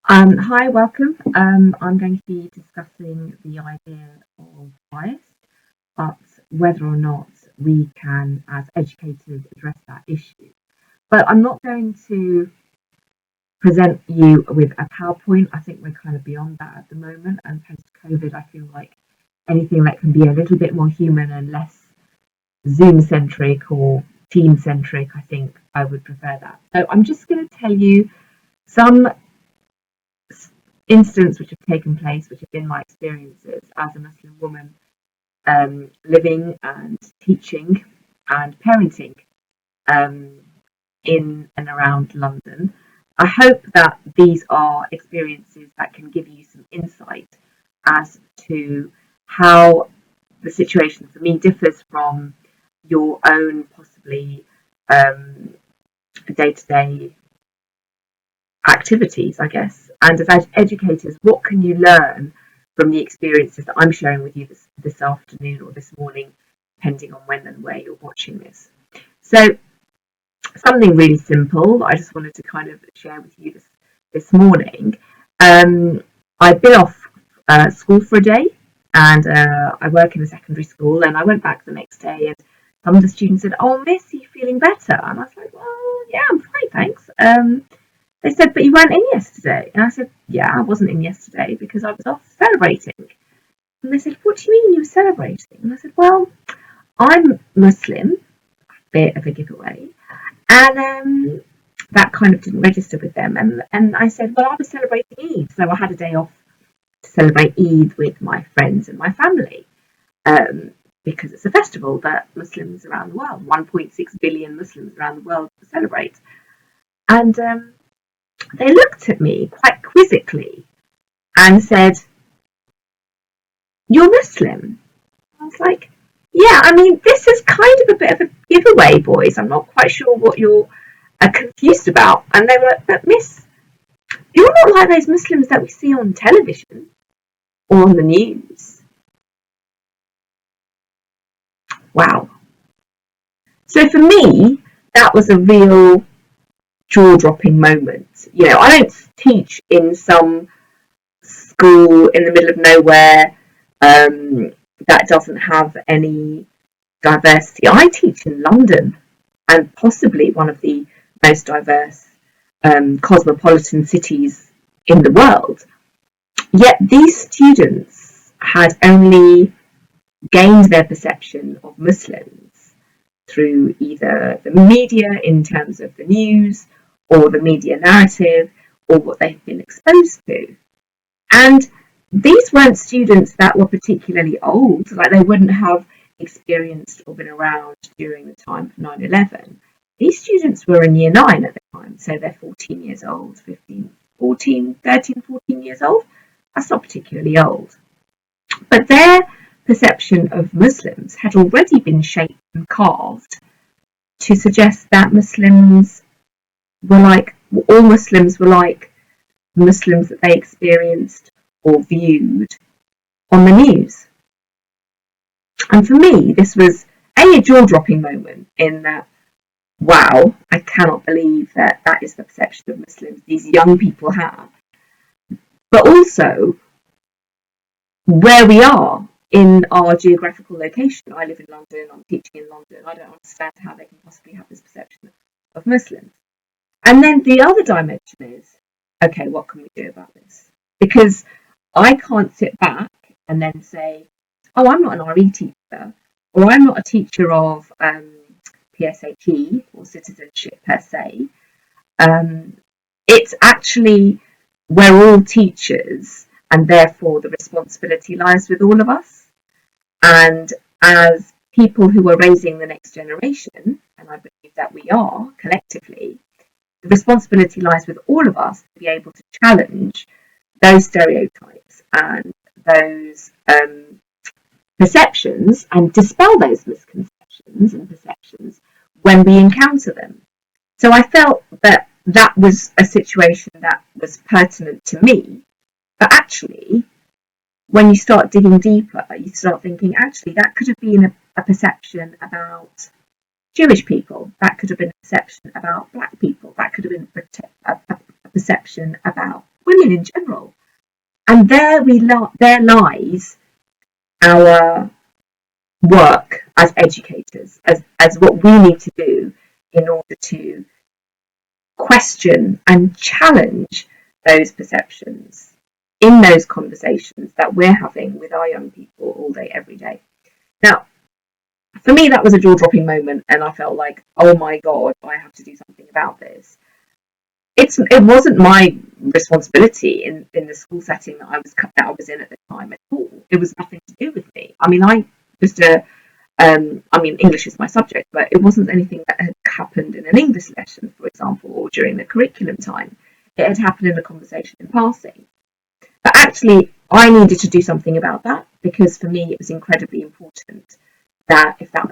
Hi, welcome. I'm going to be discussing the idea of bias, but whether or not we can, as educators, address that issue. But I'm not going to present you with a PowerPoint. I think we're kind of beyond that at the moment. And post COVID, I feel like anything that can be a little bit more human and less Zoom centric or team centric, I think I would prefer that. So I'm just going to tell you some incidents which have taken place, which have been my experiences as a Muslim woman, living and teaching and parenting um, in and around London. I hope that these are experiences that can give you some insight as to how the situation for me differs from your own possibly day-to-day activities, I guess. And as educators, what can you learn from the experiences that I'm sharing with you this afternoon or this morning, depending on when and where you're watching this? So, something really simple I just wanted to kind of share with you this morning. I'd been off school for a day, and I work in a secondary school, and I went back the next day, and some of the students said, "Oh, Miss, are you feeling better?" And I was like, "Well, yeah, I'm fine, thanks." They said, "But you weren't in yesterday." And I said, "Yeah, I wasn't in yesterday because I was off celebrating." And they said, "What do you mean you were celebrating?" And I said, "Well, I'm Muslim," bit of a giveaway, and that kind of didn't register with them. And I said, "Well, I was celebrating Eid, so I had a day off to celebrate Eid with my friends and my family, because it's a festival that Muslims around the world, 1.6 billion Muslims around the world, celebrate." And they looked at me quite quizzically and said, "You're Muslim?" I was like, "Yeah, I mean, this is kind of a bit of a giveaway, boys. I'm not quite sure what you're confused about." And they were like, "But Miss, you're not like those Muslims that we see on television or on the news." Wow. So for me, that was a real jaw-dropping moment. I don't teach in some school in the middle of nowhere that doesn't have any diversity. I teach in London, and possibly one of the most diverse cosmopolitan cities in the world. Yet these students had only gained their perception of Muslims through either the media in terms of the news or the media narrative or what they've been exposed to. And these weren't students that were particularly old, like they wouldn't have experienced or been around during the time of 9/11. These students were in year 9 at the time, so they're 14 years old, 14 years old. That's not particularly old. But their perception of Muslims had already been shaped and carved to suggest that all Muslims were like Muslims that they experienced or viewed on the news. And for me, this was a jaw-dropping moment in that, wow, I cannot believe that that is the perception of Muslims these young people have. But also, where we are in our geographical location. I live in London, I'm teaching in London. I don't understand how they can possibly have this perception of Muslims. And then the other dimension is, okay, what can we do about this? Because I can't sit back and then say, "Oh, I'm not an RE teacher, or I'm not a teacher of PSHE or citizenship per se." It's actually, we're all teachers, and therefore the responsibility lies with all of us. And as people who are raising the next generation, and I believe that we are collectively, the responsibility lies with all of us to be able to challenge those stereotypes and those perceptions and dispel those misconceptions and perceptions when we encounter them. So I felt that that was a situation that was pertinent to me. But actually, when you start digging deeper, you start thinking, actually, that could have been a perception about Jewish people. That could have been a perception about black people. That could have been a perception about women women in general. And there lies our work as educators, as what we need to do in order to question and challenge those perceptions in those conversations that we're having with our young people all day, every day. Now, for me, that was a jaw-dropping moment, and I felt like, oh my God, I have to do something about this. It wasn't my responsibility in the school setting that I was in at the time at all. It was nothing to do with me. I mean, English is my subject, but it wasn't anything that had happened in an English lesson, for example, or during the curriculum time. It had happened in a conversation in passing. But actually, I needed to do something about that, because for me, it was incredibly important that if that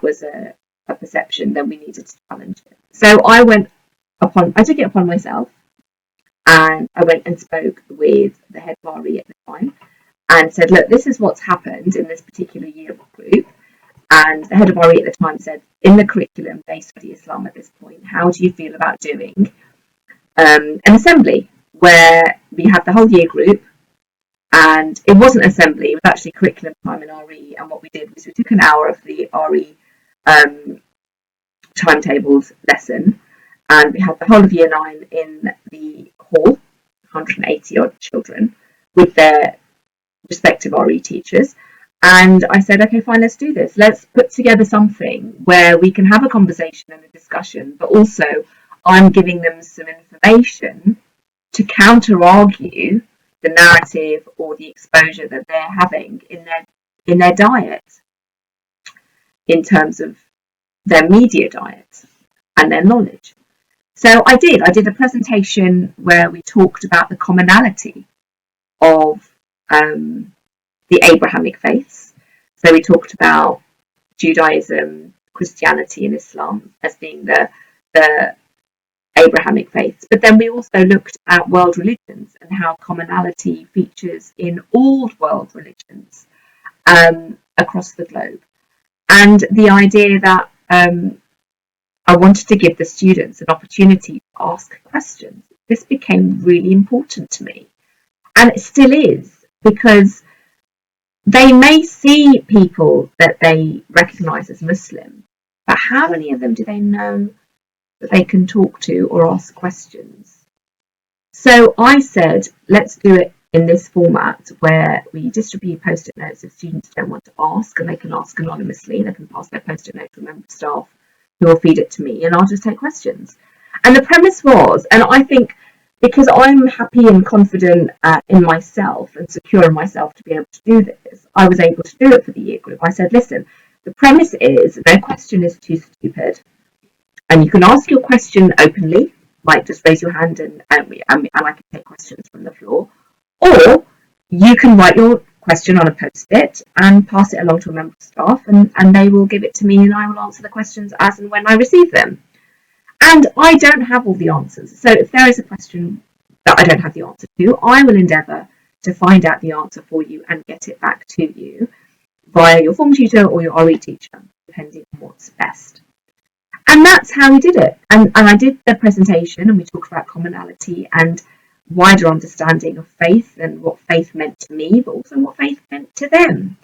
was a perception, then we needed to challenge it. So I took it upon myself, and I went and spoke with the head RE at the time and said, look, this is what's happened in this particular year group. And the head of RE at the time said, in the curriculum, they study Islam at this point. How do you feel about doing an assembly where we had the whole year group? And it wasn't assembly, it was actually curriculum time in RE. And what we did was we took an hour of the RE timetables lesson, and we had the whole of year 9 in the hall, 180 odd children, with their respective RE teachers. And I said, okay, fine, let's do this. Let's put together something where we can have a conversation and a discussion, but also I'm giving them some information to counter-argue the narrative or the exposure that they're having in their diet, in terms of their media diet and their knowledge. So I did a presentation where we talked about the commonality of the Abrahamic faiths. So we talked about Judaism, Christianity, and Islam as being the Abrahamic faiths. But then we also looked at world religions and how commonality features in all world religions across the globe. And the idea that I wanted to give the students an opportunity to ask questions. This became really important to me. And it still is, because they may see people that they recognise as Muslim, but how many of them do they know that they can talk to or ask questions? So I said, let's do it in this format where we distribute post-it notes if students don't want to ask, and they can ask anonymously. They can pass their post-it note to a member of staff who will feed it to me, and I'll just take questions. And the premise was, and I think because I'm happy and confident in myself and secure in myself to be able to do this, I was able to do it for the year group. I said, listen, the premise is no question is too stupid, and you can ask your question openly, like just raise your hand and I can take questions from the floor, or you can write your question on a post-it and pass it along to a member of staff, and they will give it to me, and I will answer the questions as and when I receive them. And I don't have all the answers. So if there is a question that I don't have the answer to, I will endeavour to find out the answer for you and get it back to you via your form tutor or your RE teacher, depending on what's best. And that's how we did it. And I did the presentation, and we talked about commonality and wider understanding of faith and what faith meant to me, but also what faith meant to them.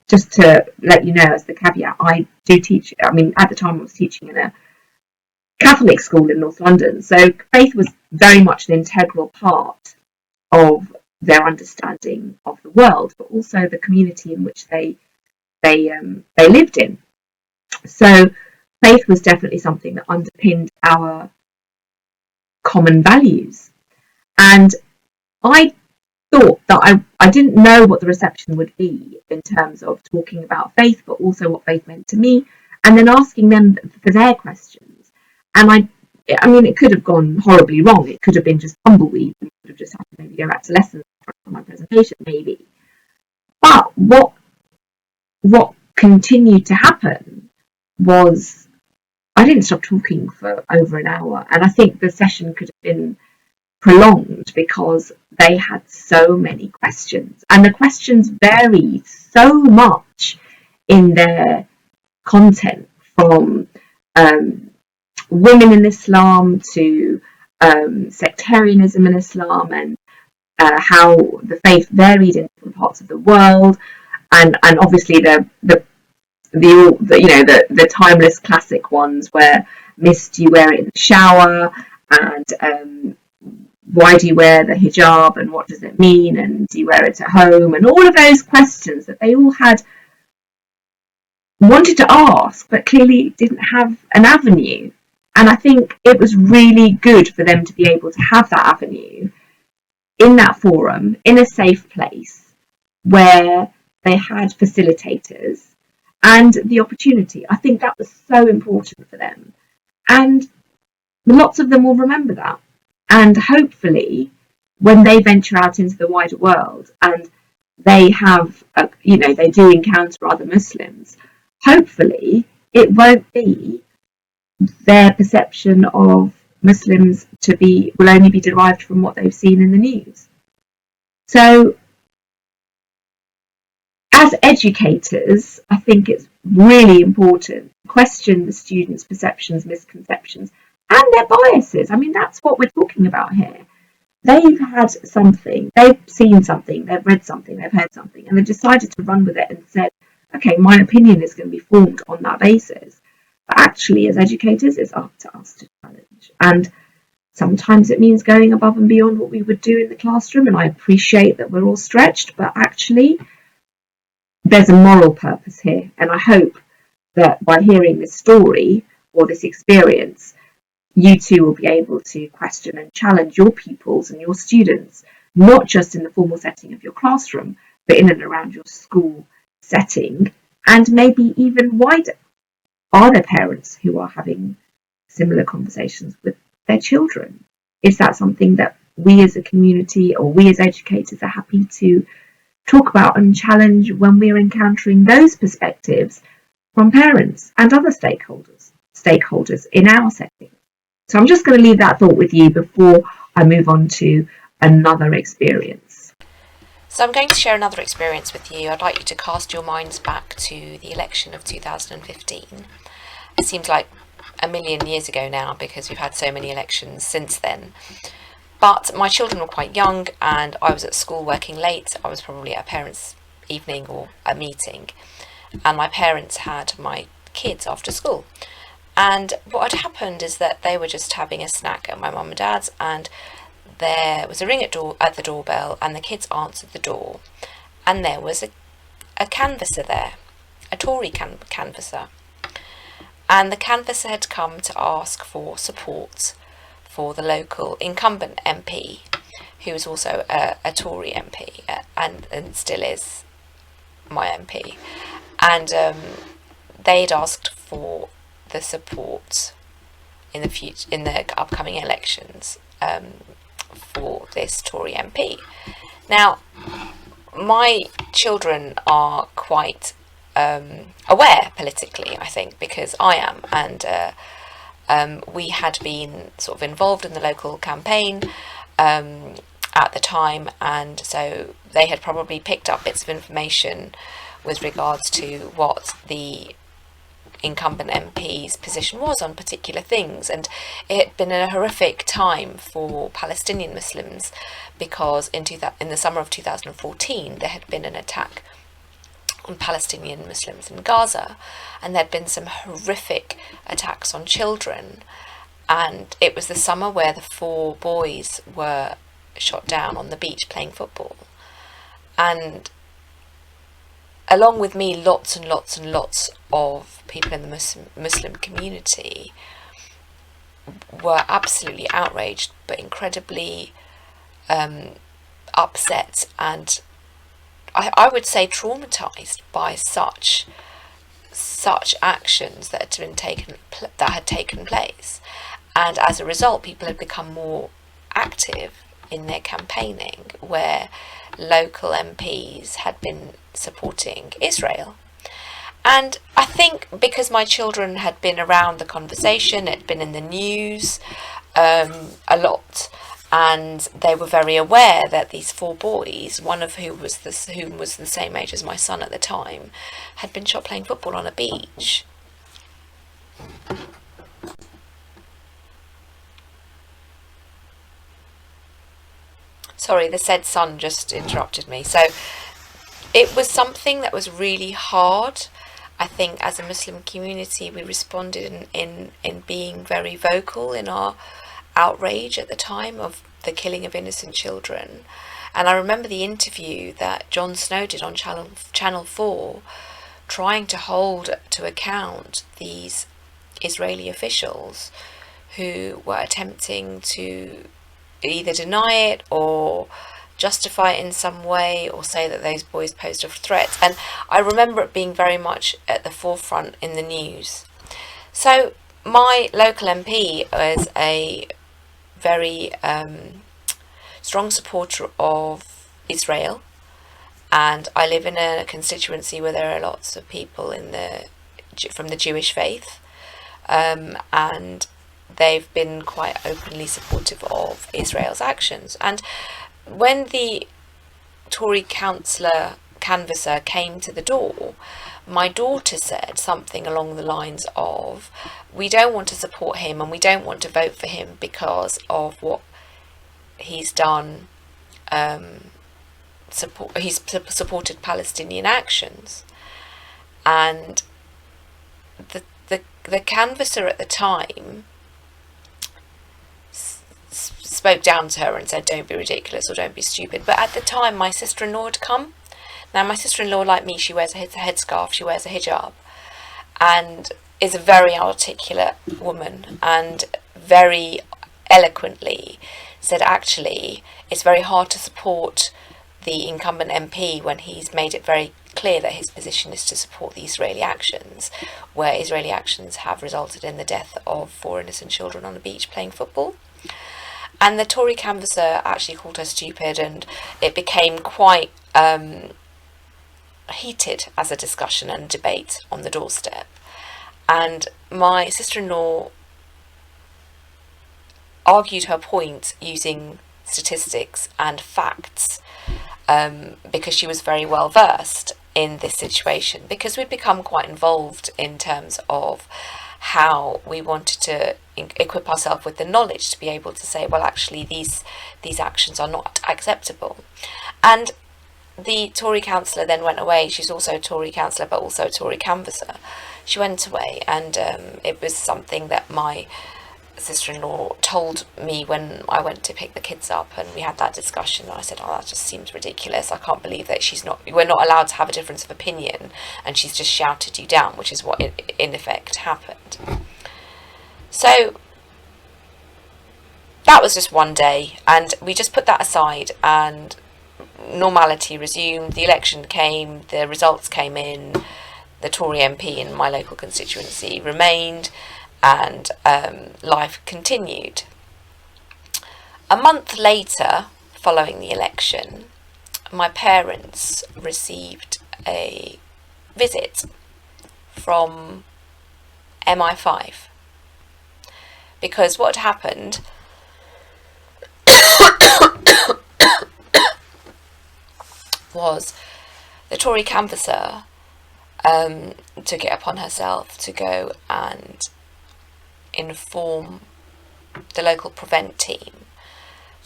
Just to let you know, as the caveat, I do teach, at the time I was teaching in a Catholic school in North London, so faith was very much an integral part of their understanding of the world, but also the community in which they lived in. So faith was definitely something that underpinned our common values. And I thought that I didn't know what the reception would be in terms of talking about faith, but also what faith meant to me, and then asking them for their questions. And it could have gone horribly wrong. It could have been just tumbleweed. We could have just had to maybe go back to lessons for my presentation, maybe. But what continued to happen was I didn't stop talking for over an hour, and I think the session could have been prolonged because they had so many questions, and the questions varied so much in their content, from women in Islam to sectarianism in Islam, and how the faith varied in different parts of the world, and obviously the timeless classic ones where Miss, do you wear it in the shower, and why do you wear the hijab, and what does it mean, and do you wear it at home, and all of those questions that they all had wanted to ask but clearly didn't have an avenue. And I think it was really good for them to be able to have that avenue in that forum, in a safe place where they had facilitators and the opportunity. I think that was so important for them. And lots of them will remember that. And hopefully, when they venture out into the wider world and they have, they do encounter other Muslims, hopefully it won't be their perception of Muslims will only be derived from what they've seen in the news. So, as educators, I think it's really important to question the students' perceptions, misconceptions, and their biases. I mean, that's what we're talking about here. They've had something, they've seen something, they've read something, they've heard something, and they've decided to run with it and said, okay, my opinion is going to be formed on that basis. But actually, as educators, it's up to us to challenge. And sometimes it means going above and beyond what we would do in the classroom. And I appreciate that we're all stretched, but actually, there's a moral purpose here. And I hope that by hearing this story or this experience, you too will be able to question and challenge your pupils and your students, not just in the formal setting of your classroom, but in and around your school setting, and maybe even wider. Are there parents who are having similar conversations with their children? Is that something that we as a community or we as educators are happy to talk about and challenge when we're encountering those perspectives from parents and other stakeholders in our setting? So I'm just going to leave that thought with you before I move on to another experience. So I'm going to share another experience with you. I'd like you to cast your minds back to the election of 2015. It seems like a million years ago now because we've had so many elections since then. But my children were quite young and I was at school working late. I was probably at a parents' evening or a meeting. And my parents had my kids after school. And what had happened is that they were just having a snack at my mum and dad's, and there was a ring at the doorbell, and the kids answered the door, and there was a canvasser there, a Tory canvasser, and the canvasser had come to ask for support for the local incumbent MP, who was also a Tory MP and still is my MP, and they'd asked for the support in the upcoming elections for this Tory MP. Now, my children are quite aware politically, I think, because I am, and we had been sort of involved in the local campaign at the time, and so they had probably picked up bits of information with regards to what the incumbent MP's position was on particular things. And it had been a horrific time for Palestinian Muslims because in the summer of 2014 there had been an attack on Palestinian Muslims in Gaza, and there'd been some horrific attacks on children, and it was the summer where the 4 boys were shot down on the beach playing football. And along with me, lots and lots and lots of people in the Muslim community were absolutely outraged, but incredibly upset and I would say traumatized by such actions that had taken place. And as a result, people had become more active in their campaigning, where local MPs had been supporting Israel. And I think because my children had been around the conversation, it had been in the news a lot, and they were very aware that these 4 boys, one of whom was the same age as my son at the time, had been shot playing football on a beach. Sorry, the said son just interrupted me. So it was something that was really hard. I think as a Muslim community, we responded in being very vocal in our outrage at the time of the killing of innocent children. And I remember the interview that Jon Snow did on Channel 4, trying to hold to account these Israeli officials who were attempting to either deny it or justify it in some way, or say that those boys posed a threat. And I remember it being very much at the forefront in the news. So my local MP was a very strong supporter of Israel, and I live in a constituency where there are lots of people from the Jewish faith, and they've been quite openly supportive of Israel's actions. And when the Tory canvasser came to the door, my daughter said something along the lines of, we don't want to support him and we don't want to vote for him because of what he's done. He's supported Palestinian actions. And the canvasser at the time spoke down to her and said, don't be ridiculous or don't be stupid. But at the time, my sister-in-law had come. Now, my sister-in-law, like me, she wears a headscarf, she wears a hijab, and is a very articulate woman, and very eloquently said, actually, it's very hard to support the incumbent MP when he's made it very clear that his position is to support the Israeli actions, where Israeli actions have resulted in the death of 4 innocent children on a beach playing football. And the Tory canvasser actually called her stupid, and it became quite heated as a discussion and debate on the doorstep. And my sister-in-law argued her point using statistics and facts, because she was very well versed in this situation, because we'd become quite involved in terms of how we wanted to equip ourselves with the knowledge to be able to say, well, actually these actions are not acceptable. And the Tory councillor then went away. She's also a Tory councillor but also a Tory canvasser. She went away, and it was something that my sister-in-law told me when I went to pick the kids up, and we had that discussion. I said, oh, that just seems ridiculous. I can't believe that we're not allowed to have a difference of opinion, and she's just shouted you down, which is what in effect happened. So that was just one day, and we just put that aside, and normality resumed. The election came, the results came in, the Tory MP in my local constituency remained, and life continued. A month later, following the election, my parents received a visit from MI5, because what happened was the Tory canvasser took it upon herself to go and inform the local prevent team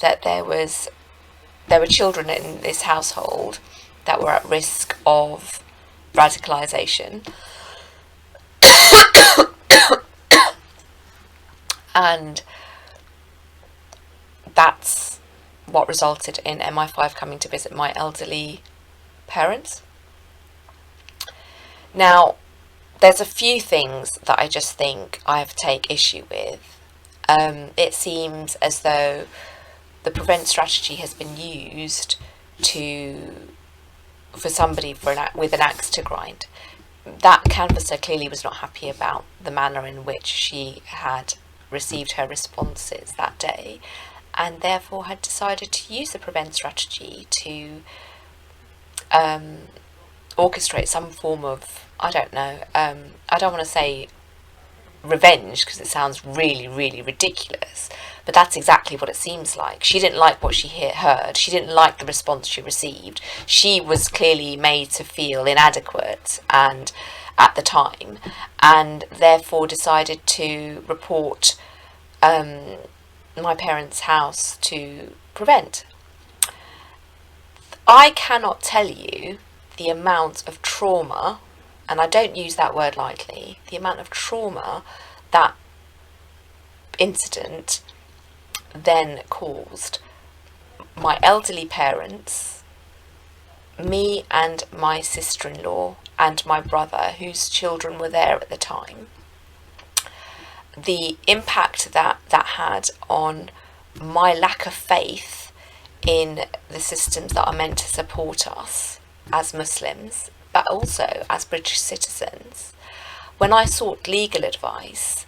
that there were children in this household that were at risk of radicalisation, and that's what resulted in MI5 coming to visit my elderly parents. Now, there's a few things that I just think I have to take issue with. It seems as though the prevent strategy has been used for somebody with an axe to grind. That canvasser clearly was not happy about the manner in which she had received her responses that day, and therefore had decided to use the prevent strategy to orchestrate some form of, I don't know, I don't want to say revenge because it sounds really, really ridiculous, but that's exactly what it seems like. She didn't like what she heard. She didn't like the response she received. She was clearly made to feel inadequate and at the time, and therefore decided to report my parents' house to prevent. I cannot tell you the amount of trauma, and I don't use that word lightly, the amount of trauma that incident then caused my elderly parents, me and my sister-in-law and my brother, whose children were there at the time. The impact that had on my lack of faith in the systems that are meant to support us as Muslims, but also as British citizens. When I sought legal advice,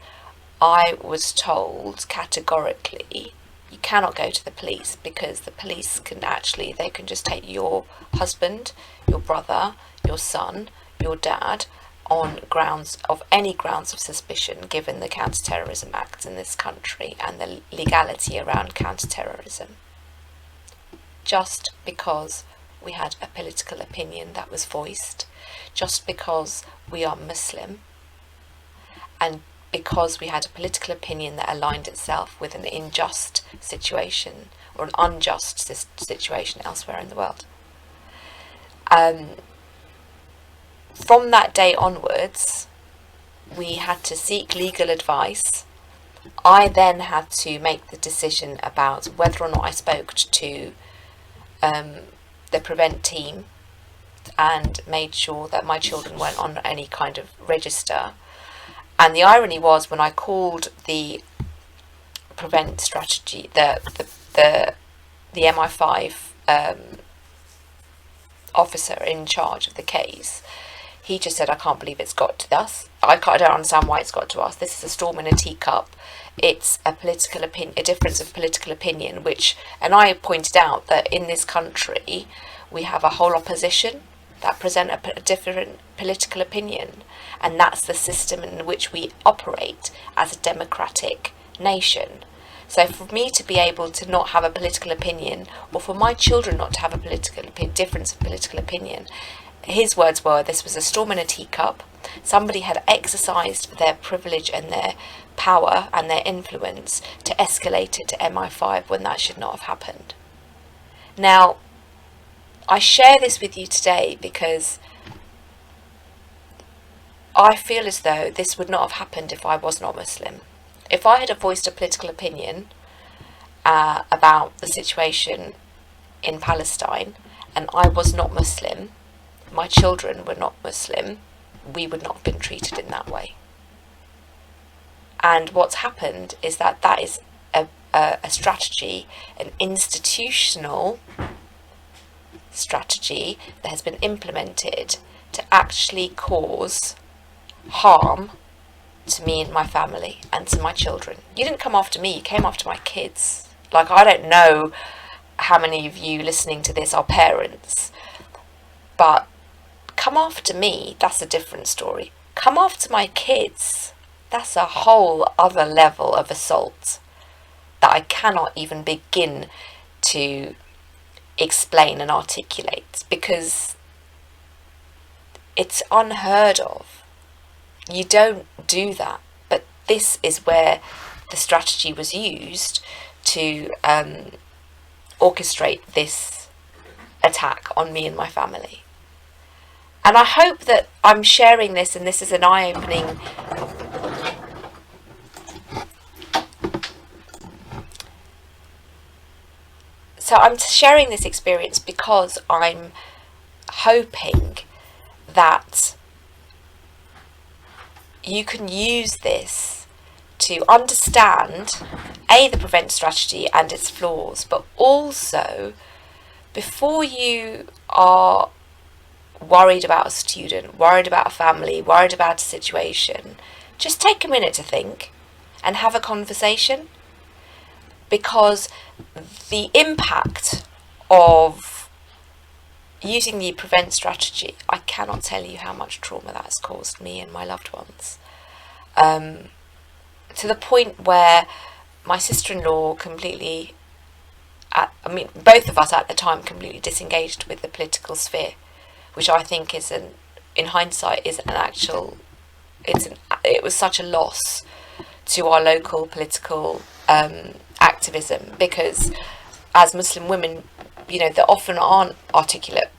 I was told categorically, you cannot go to the police, because the police they can just take your husband, your brother, your son, your dad, on any grounds of suspicion, given the Counter-Terrorism Act in this country and the legality around counter-terrorism, just because we had a political opinion that was voiced, just because we are Muslim, and because we had a political opinion that aligned itself with an unjust situation or an unjust situation elsewhere in the world. From that day onwards, we had to seek legal advice. I then had to make the decision about whether or not I spoke to the Prevent team and made sure that my children weren't on any kind of register. And the irony was, when I called the Prevent strategy, the MI5 officer in charge of the case, he just said, I can't believe it's got to us. I don't understand why it's got to us. This is a storm in a teacup. It's a political opinion, a difference of political opinion, and I pointed out that in this country, we have a whole opposition that present a different political opinion. And that's the system in which we operate as a democratic nation. So for me to be able to not have a political opinion, or for my children not to have a difference of political opinion, his words were, this was a storm in a teacup. Somebody had exercised their privilege and their power and their influence to escalate it to MI5 when that should not have happened. Now, I share this with you today because I feel as though this would not have happened if I was not Muslim. If I had voiced a political opinion about the situation in Palestine and I was not Muslim, my children were not Muslim, we would not have been treated in that way. And what's happened is that is a strategy, an institutional strategy that has been implemented to actually cause harm to me and my family and to my children. You didn't come after me, you came after my kids. Like, I don't know how many of you listening to this are parents, but come after me, that's a different story. Come after my kids, that's a whole other level of assault that I cannot even begin to explain and articulate, because it's unheard of. You don't do that, but this is where the strategy was used to orchestrate this attack on me and my family. And I hope that I'm sharing this, and this is an eye-opening so I'm sharing this experience because I'm hoping that you can use this to understand the Prevent strategy and its flaws, but also, before you are worried about a student, worried about a family, worried about a situation, just take a minute to think and have a conversation, because the impact of using the Prevent strategy, I cannot tell you how much trauma that has caused me and my loved ones, to the point where my sister-in-law both of us at the time completely disengaged with the political sphere, which I think is in hindsight is it was such a loss to our local political activism, because as Muslim women, there often aren't articulate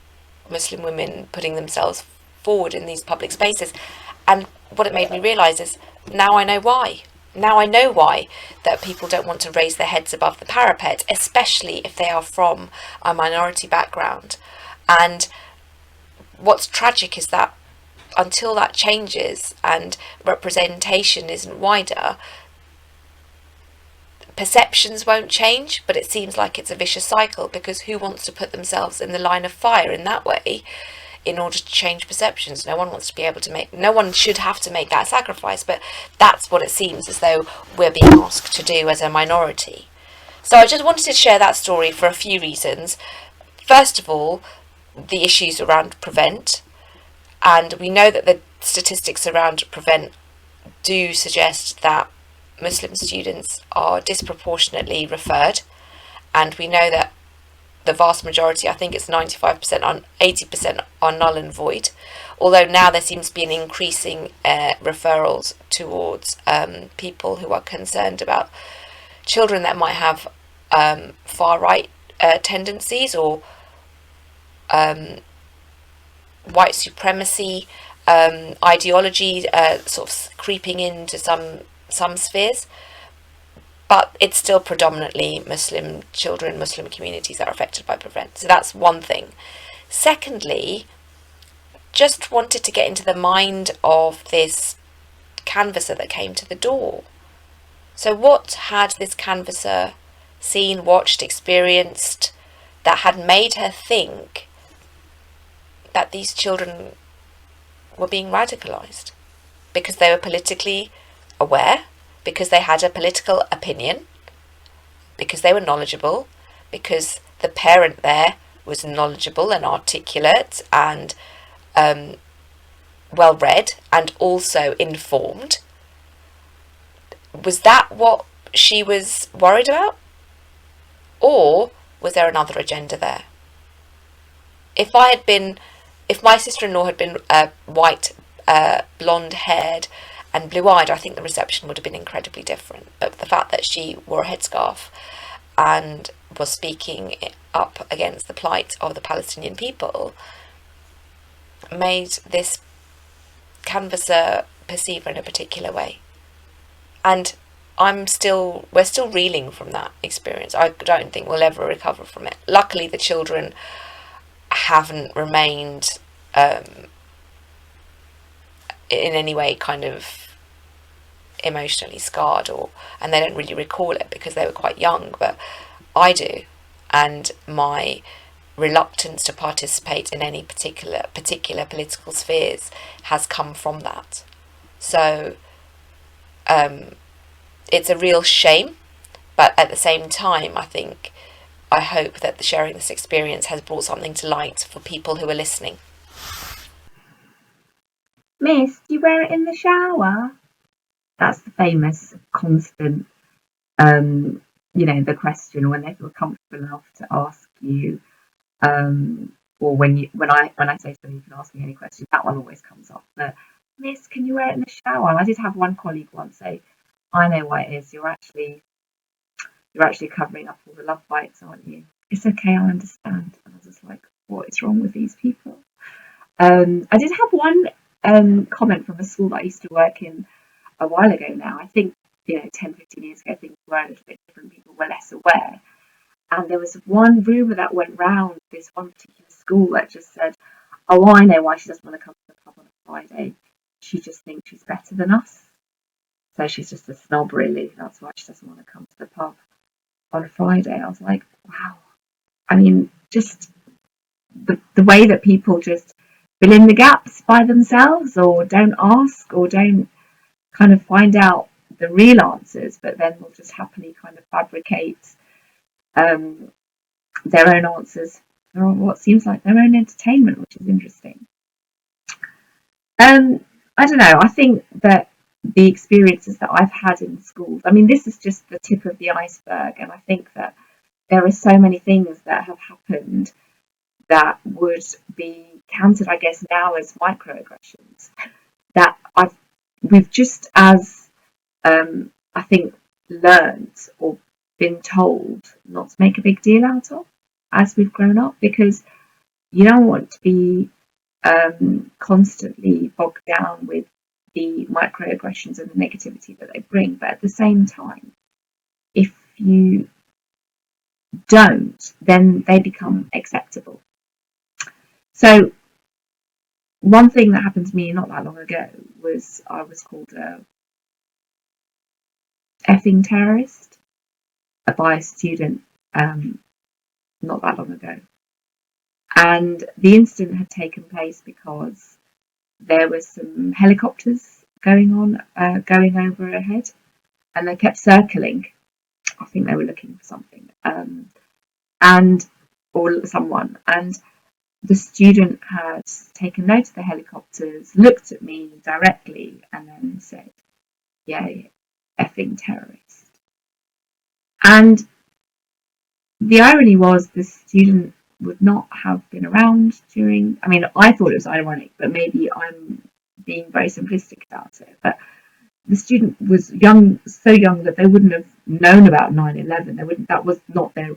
Muslim women putting themselves forward in these public spaces. And what it made me realise is now I know why. Now I know why that people don't want to raise their heads above the parapet, especially if they are from a minority background. And what's tragic is that until that changes and representation isn't wider, perceptions won't change, but it seems like it's a vicious cycle, because who wants to put themselves in the line of fire in that way in order to change perceptions? No one wants to be able to no one should have to make that sacrifice, but that's what it seems as though we're being asked to do as a minority. So I just wanted to share that story for a few reasons. First of all, the issues around Prevent, and we know that the statistics around Prevent do suggest that Muslim students are disproportionately referred, and we know that the vast majority, I think it's 95%, 80% are null and void, although now there seems to be an increasing referrals towards people who are concerned about children that might have far right tendencies, or white supremacy ideology sort of creeping into some spheres. But it's still predominantly Muslim children, Muslim communities that are affected by Prevent. So that's one thing. Secondly, just wanted to get into the mind of this canvasser that came to the door. So what had this canvasser seen, watched, experienced that had made her think that these children were being radicalised? Because they were politically aware, because they had a political opinion, because they were knowledgeable, because the parent there was knowledgeable and articulate and well read and also informed. Was that what she was worried about? Or was there another agenda there? If my sister-in-law had been white, blonde-haired and blue-eyed, I think the reception would have been incredibly different. But the fact that she wore a headscarf and was speaking up against the plight of the Palestinian people made this canvasser perceive her in a particular way. And we're still reeling from that experience. I don't think we'll ever recover from it. Luckily, the children haven't remained in any way kind of emotionally scarred, and they don't really recall it because they were quite young, but I do, and my reluctance to participate in any particular political spheres has come from that. So it's a real shame, but at the same time I hope that sharing this experience has brought something to light for people who are listening. Miss, do you wear it in the shower? That's the famous constant, the question when they feel comfortable enough to ask you, or when I say so, you can ask me any question. That one always comes up. But Miss, can you wear it in the shower? And I did have one colleague once say, I know why it is. You're actually covering up all the love bites, aren't you? It's okay, I understand. And I was just like, what is wrong with these people? I did have one comment from a school that I used to work in a while ago now. I think 10, 15 years ago things were a little bit different. People were less aware. And there was one rumour that went round this one particular school that just said, oh, I know why she doesn't want to come to the pub on a Friday. She just thinks she's better than us. So she's just a snob, really. That's why she doesn't want to come to the pub on a Friday. I was like, wow. I mean, just the way that people just fill in the gaps by themselves, or don't ask, or don't kind of find out the real answers, but then will just happily kind of fabricate their own answers for what seems like their own entertainment, which is interesting. I don't know. I think that the experiences that I've had in schools, I mean, this is just the tip of the iceberg, and I think that there are so many things that have happened that would be counted, I guess, now as microaggressions that we've just as I think learned or been told not to make a big deal out of. as we've grown up, because you don't want to be constantly bogged down with the microaggressions and the negativity that they bring. But at the same time, if you don't, then they become acceptable. So one thing that happened to me not that long ago was I was called a effing terrorist by a student not that long ago. And the incident had taken place because there were some helicopters going overhead, and they kept circling. I think they were looking for something, or someone. And the student had taken note of the helicopters, looked at me directly, and then said, "Yeah, effing terrorist." And the irony was the student would not have been around during. I mean, I thought it was ironic, but maybe I'm being very simplistic about it. But the student was young, so young that they wouldn't have known about 9/11. That was not their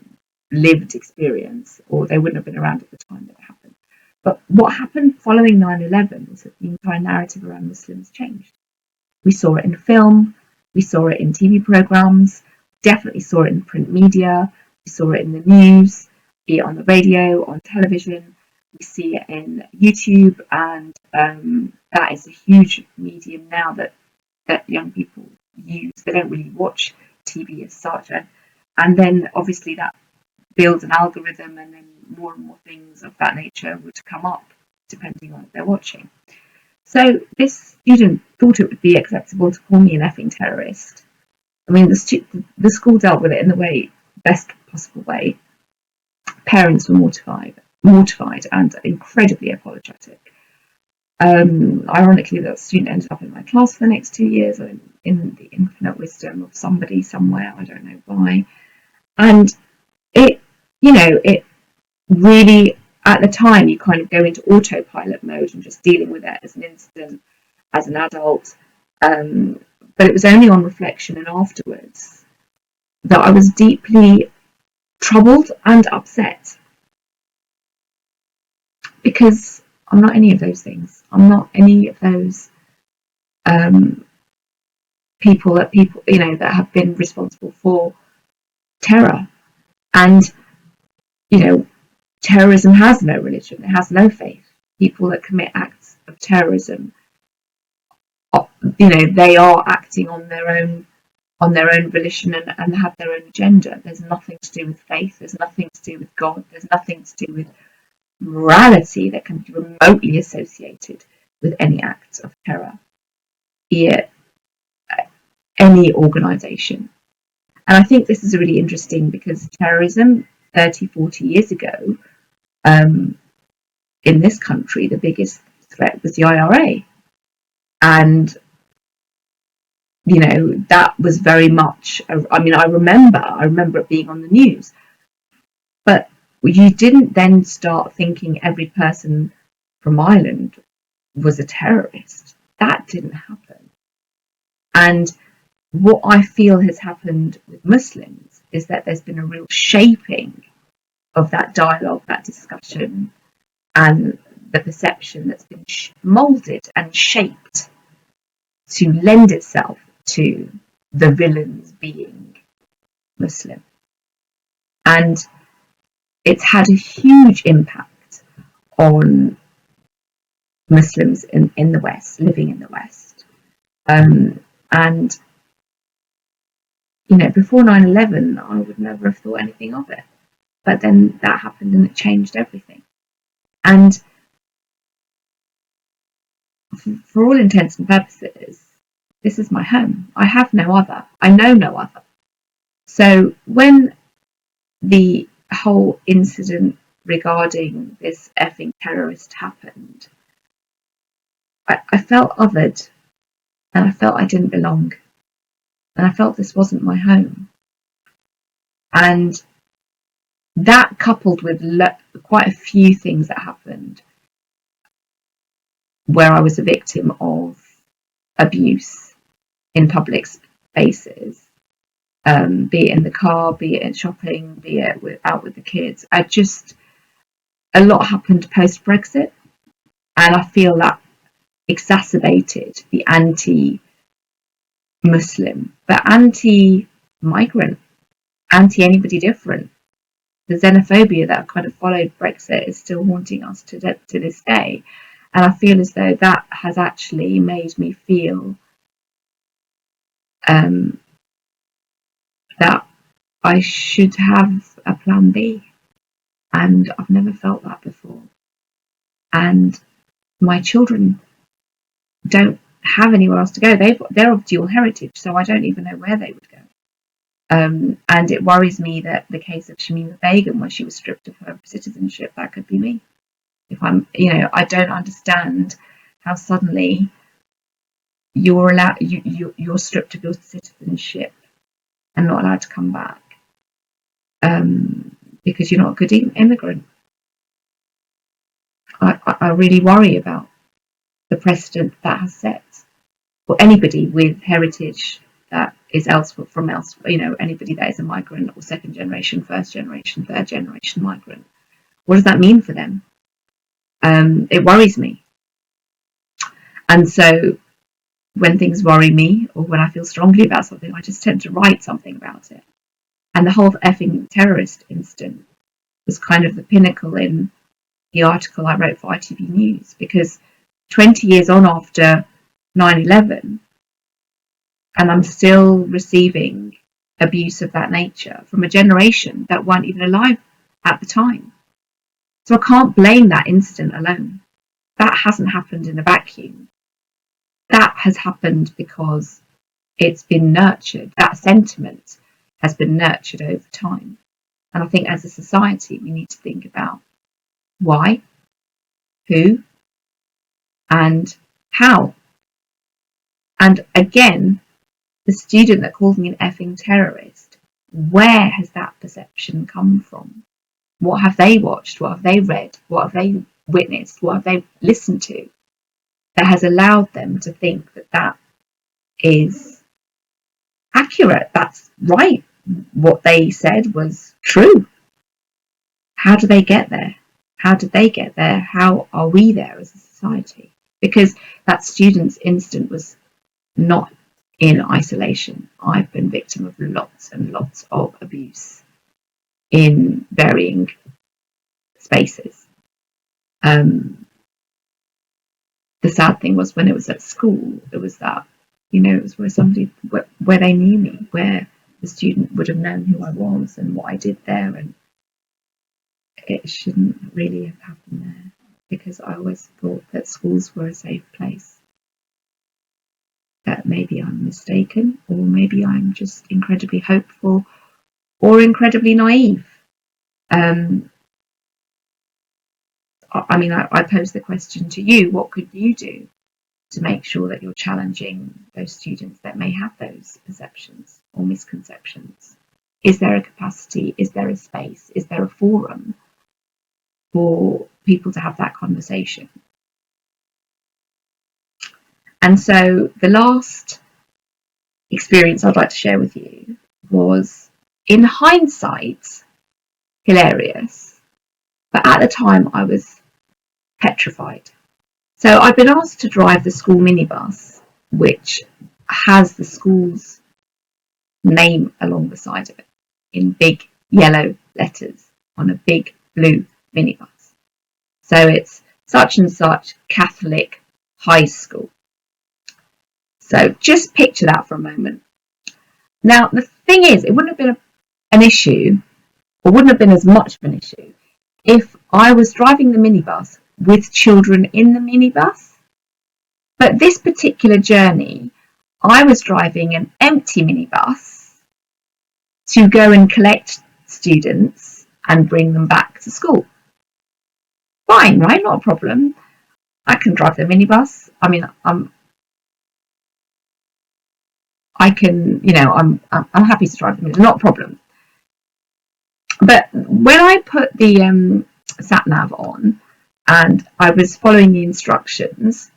lived experience, or they wouldn't have been around at the time that it happened. But what happened following 9/11 was that the entire narrative around Muslims changed. We saw it in film, we saw it in TV programs, definitely saw it in print media, we saw it in the news, be it on the radio, on television. We see it in YouTube, and that is a huge medium now that young people use. They don't really watch TV as such, and then obviously that builds an algorithm, and then more and more things of that nature would come up depending on what they're watching. So this student thought it would be acceptable to call me an effing terrorist. I mean, the school dealt with it in the best possible way. Parents were mortified and incredibly apologetic. Ironically, that student ended up in my class for the next 2 years, in the infinite wisdom of somebody somewhere, I don't know why. And it really, at the time, you kind of go into autopilot mode and just dealing with it as an incident, as an adult. But it was only on reflection and afterwards that I was deeply troubled and upset, because I'm not any of those things. I'm not any of those people that have been responsible for terror. And terrorism has no religion, it has no faith. People that commit acts of terrorism, they are acting on their own volition and have their own agenda. There's nothing to do with faith, there's nothing to do with God, there's nothing to do with morality that can be remotely associated with any act of terror, be it any organisation. And I think this is really interesting, because terrorism 30, 40 years ago, in this country, the biggest threat was the IRA. And, that was very much, I remember it being on the news. But you didn't then start thinking every person from Ireland was a terrorist. That didn't happen. And what I feel has happened with Muslims is that there's been a real shaping of that dialogue, that discussion, and the perception that's been moulded and shaped to lend itself to the villains being Muslim. And it's had a huge impact on Muslims in the West, living in the West. And before 9/11, I would never have thought anything of it. But then that happened and it changed everything. And for all intents and purposes, this is my home. I have no other. I know no other. So when the whole incident regarding this effing terrorist happened, I felt othered, and I felt I didn't belong, and I felt this wasn't my home. And that, coupled with quite a few things that happened where I was a victim of abuse in public spaces, be it in the car, be it in shopping, be it out with the kids. A lot happened post-Brexit, and I feel that exacerbated the anti-Muslim, but anti-migrant, anti-anybody different. The xenophobia that kind of followed Brexit is still haunting us to this day. And I feel as though that has actually made me feel that I should have a plan B. And I've never felt that before. And my children don't have anywhere else to go. They're of dual heritage, so I don't even know where they would go. And it worries me that the case of Shamima Begum, where she was stripped of her citizenship, that could be me. If I don't understand how suddenly you're stripped of your citizenship and not allowed to come back because you're not a good immigrant. I really worry about the precedent that has set for anybody with heritage that is from elsewhere, anybody that is a migrant or second generation, first generation, third generation migrant. What does that mean for them? It worries me. And so when things worry me or when I feel strongly about something, I just tend to write something about it. And the whole effing terrorist incident was kind of the pinnacle in the article I wrote for ITV News, because 20 years on after 9/11, and I'm still receiving abuse of that nature from a generation that weren't even alive at the time. So I can't blame that incident alone. That hasn't happened in a vacuum. That has happened because it's been nurtured. That sentiment has been nurtured over time. And I think as a society, we need to think about why, who, and how. And again, the student that called me an effing terrorist, where has that perception come from? What have they watched? What have they read? What have they witnessed? What have they listened to that has allowed them to think that that is accurate? That's right. What they said was true. How do they get there? How did they get there? How are we there as a society? Because that student's incident was not in isolation. I've been victim of lots and lots of abuse in varying spaces. The sad thing was when it was at school, it was that, it was where they knew me, where the student would have known who I was and what I did there, and it shouldn't really have happened there, because I always thought that schools were a safe place. That maybe I'm mistaken, or maybe I'm just incredibly hopeful or incredibly naive. I pose the question to you: what could you do to make sure that you're challenging those students that may have those perceptions or misconceptions? Is there a capacity? Is there a space? Is there a forum for people to have that conversation? And so the last experience I'd like to share with you was, in hindsight, hilarious, but at the time I was petrified. So I've been asked to drive the school minibus, which has the school's name along the side of it in big yellow letters on a big blue minibus. So it's such and such Catholic high school. So just picture that for a moment. Now, the thing is, it wouldn't have been an issue, or wouldn't have been as much of an issue, if I was driving the minibus with children in the minibus. But this particular journey, I was driving an empty minibus to go and collect students and bring them back to school. Fine, right? Not a problem. I can drive the minibus. I'm happy to drive the minibus, not a problem. But when I put the sat nav on and I was following the instructions,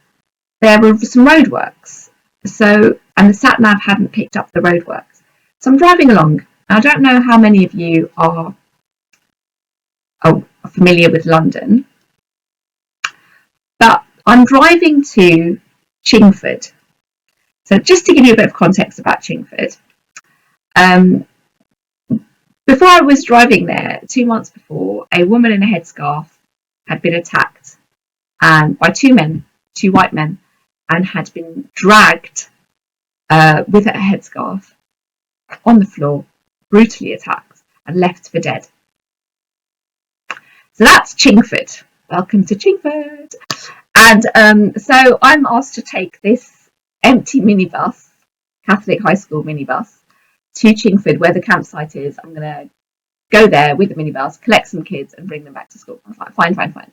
there were some roadworks. And the sat nav hadn't picked up the roadworks. So I'm driving along. I don't know how many of you are familiar with London, but I'm driving to Chingford. So just to give you a bit of context about Chingford, before I was driving there, 2 months before, a woman in a headscarf had been attacked by two white men, and had been dragged with her headscarf on the floor, brutally attacked, and left for dead. So that's Chingford. Welcome to Chingford. And so I'm asked to take this empty minibus, Catholic high school minibus, to Chingford, where the campsite is. I'm going to go there with the minibus, collect some kids, and bring them back to school. I'm like, fine.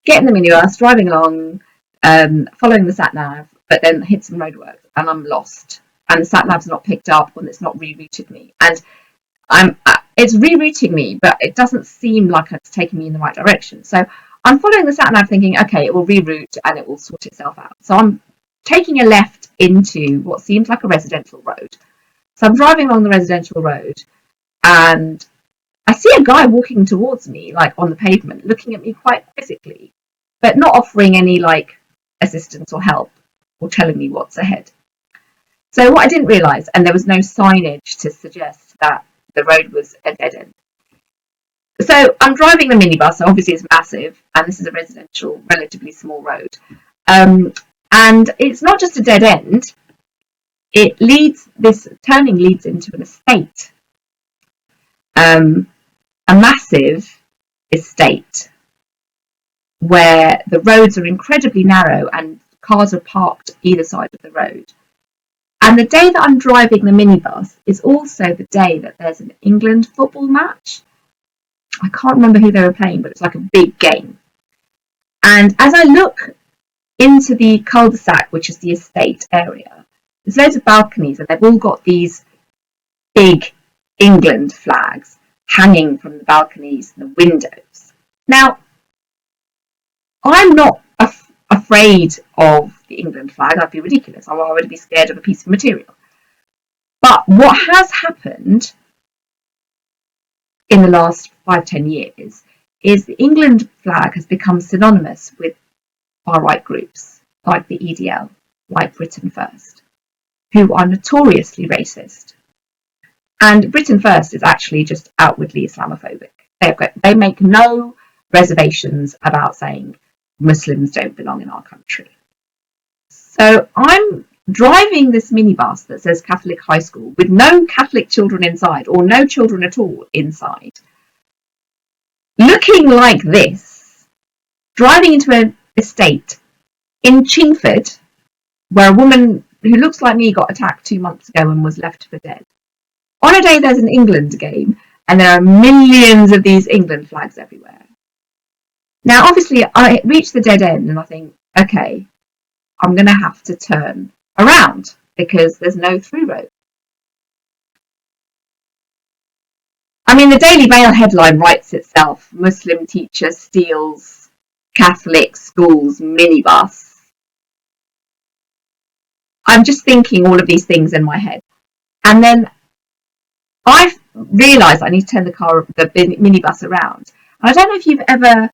Get in the minibus, driving along, following the sat nav, but then hit some roadworks, and I'm lost. And the sat nav's not picked up, and it's not rerouted me. And it's rerouting me, but it doesn't seem like it's taking me in the right direction. So I'm following the sat nav, thinking, okay, it will reroute and it will sort itself out. So I'm taking a left into what seems like a residential road. So I'm driving along the residential road, and I see a guy walking towards me, like on the pavement, looking at me quite quizzically, but not offering any like assistance or help or telling me what's ahead. So what I didn't realise, and there was no signage to suggest that the road was a dead end. So I'm driving the minibus, so obviously it's massive, and this is a residential, relatively small road. And it's not just a dead end, this turning leads into an estate. A massive estate where the roads are incredibly narrow and cars are parked either side of the road. And the day that I'm driving the minibus is also the day that there's an England football match. I can't remember who they were playing, but it's like a big game. And as I look into the cul-de-sac, which is the estate area, there's loads of balconies, and they've all got these big England flags hanging from the balconies and the windows. Now, I'm not afraid of the England flag. I'd be ridiculous. I would be scared of a piece of material. But what has happened in the last 5-10 years is the England flag has become synonymous with far-right groups like the EDL, like Britain First, who are notoriously racist. And Britain First is actually just outwardly Islamophobic. They make no reservations about saying Muslims don't belong in our country. So I'm driving this minibus that says Catholic High School with no Catholic children inside, or no children at all inside, looking like this, driving into an estate in Chingford where a woman who looks like me got attacked 2 months ago and was left for dead. On a day there's an England game, and there are millions of these England flags everywhere. Now, obviously, I reach the dead end and I think, okay, I'm going to have to turn around because there's no through road. I mean, the Daily Mail headline writes itself: Muslim teacher steals Catholic school's minibus. I'm just thinking all of these things in my head. And then I've realised I need to turn the minibus around. And I don't know if you've ever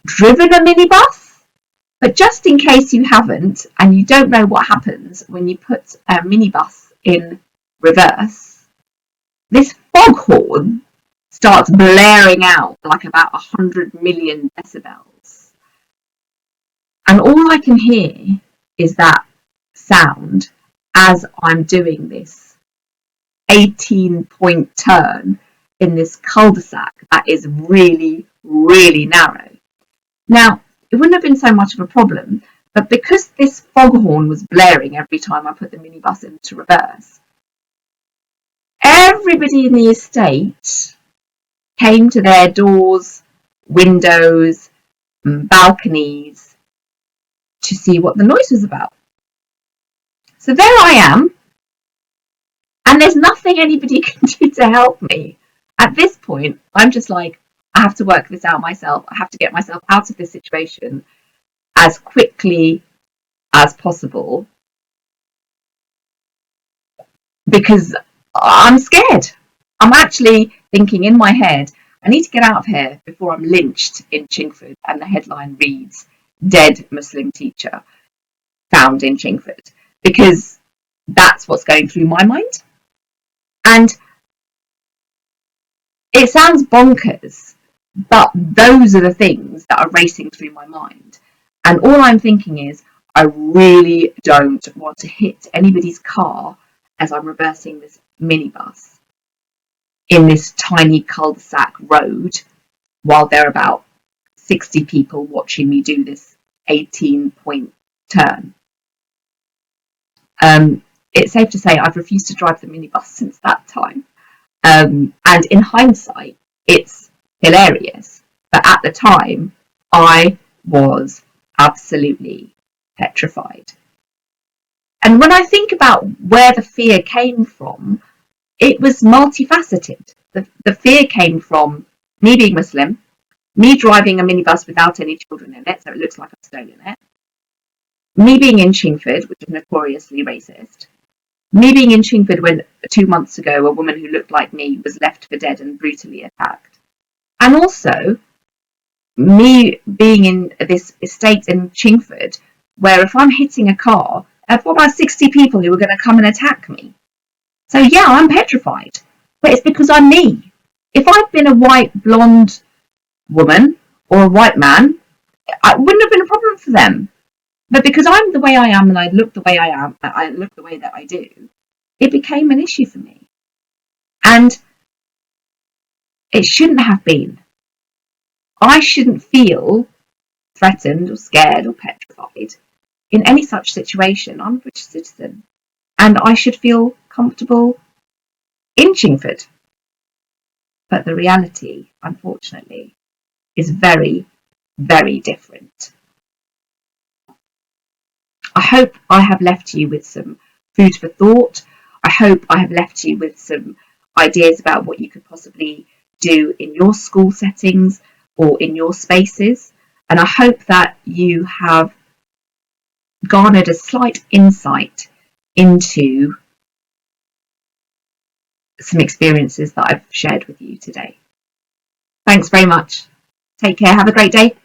driven a minibus, but just in case you haven't and you don't know what happens when you put a minibus in reverse, this foghorn starts blaring out like about 100 million decibels. And all I can hear is that sound as I'm doing this 18-point turn in this cul-de-sac that is really, really narrow. Now, it wouldn't have been so much of a problem, but because this foghorn was blaring every time I put the minibus into reverse, everybody in the estate came to their doors, windows, balconies to see what the noise was about. So there I am, and there's nothing anybody can do to help me. At this point, I'm just like, I have to work this out myself. I have to get myself out of this situation as quickly as possible, because I'm scared. I'm actually thinking in my head, I need to get out of here before I'm lynched in Chingford, and the headline reads, "Dead Muslim Teacher Found in Chingford," because that's what's going through my mind. And it sounds bonkers, but those are the things that are racing through my mind. And all I'm thinking is, I really don't want to hit anybody's car as I'm reversing this minibus in this tiny cul-de-sac road while there are about 60 people watching me do this 18-point turn. It's safe to say I've refused to drive the minibus since that time. And in hindsight, it's hilarious. But at the time, I was absolutely petrified. And when I think about where the fear came from, it was multifaceted. The fear came from me being Muslim, me driving a minibus without any children in it, so it looks like I've stolen it, me being in Chingford, which is notoriously racist, me being in Chingford when 2 months ago a woman who looked like me was left for dead and brutally attacked, and also me being in this estate in Chingford where if I'm hitting a car, I've got about 60 people who are going to come and attack me. So yeah, I'm petrified, but it's because I'm me. If I'd been a white blonde woman or a white man, it wouldn't have been a problem for them. But because I'm the way I am and I look the way I am, I look the way that I do, it became an issue for me. And it shouldn't have been. I shouldn't feel threatened or scared or petrified in any such situation. I'm a British citizen and I should feel comfortable in Chingford. But the reality, unfortunately, is very, very different. I hope I have left you with some food for thought. I hope I have left you with some ideas about what you could possibly do in your school settings or in your spaces. And I hope that you have garnered a slight insight into some experiences that I've shared with you today. Thanks very much. Take care. Have a great day.